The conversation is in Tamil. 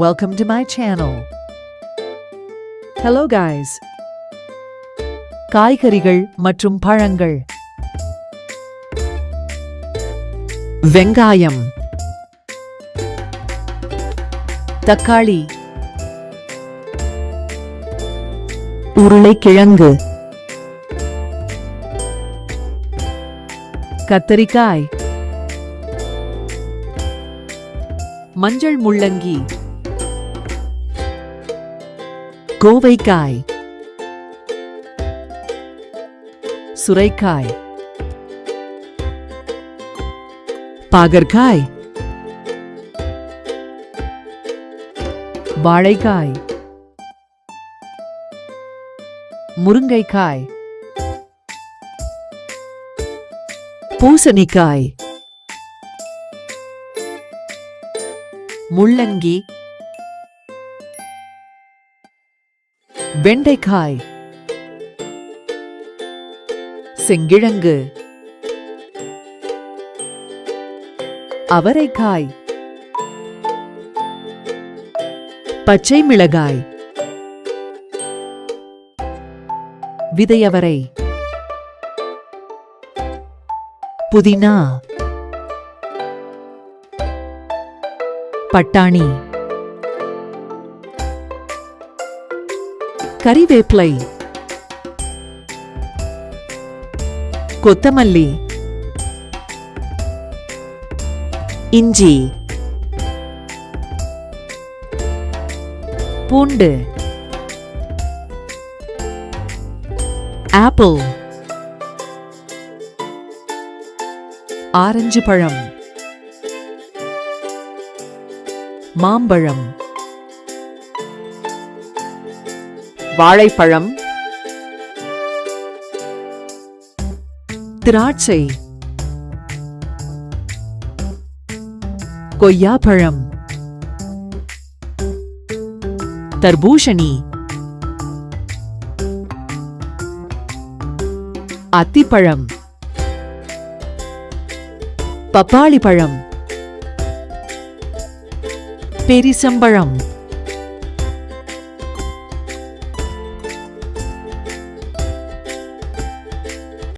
Welcome to my channel. Hello guys. காய்கறிகள் மற்றும் பழங்கள். வெங்காயம், தக்காளி, உருளைக்கிழங்கு, கத்தரிக்காய், மஞ்சள் முள்ளங்கி, கோவைக்காய், சுரைக்காய், பாகற்காய், வாழைக்காய், முருங்கைக்காய், பூசணிக்காய், முள்ளங்கி, வெண்டைக்காய், செங்கிழங்கு, அவரைக்காய், பச்சை மிளகாய், விதையவரை, புதினா, பட்டாணி, கறிவேப்பிலை, கொத்தமல்லி, இஞ்சி, பூண்டு, ஆப்பிள், ஆரஞ்சு பழம், மாம்பழம், வாழைப்பழம், திராட்சை, கொய்யாப்பழம், தர்பூசணி, அத்திப்பழம், பப்பாளி பழம், பெரிசம்பழம்,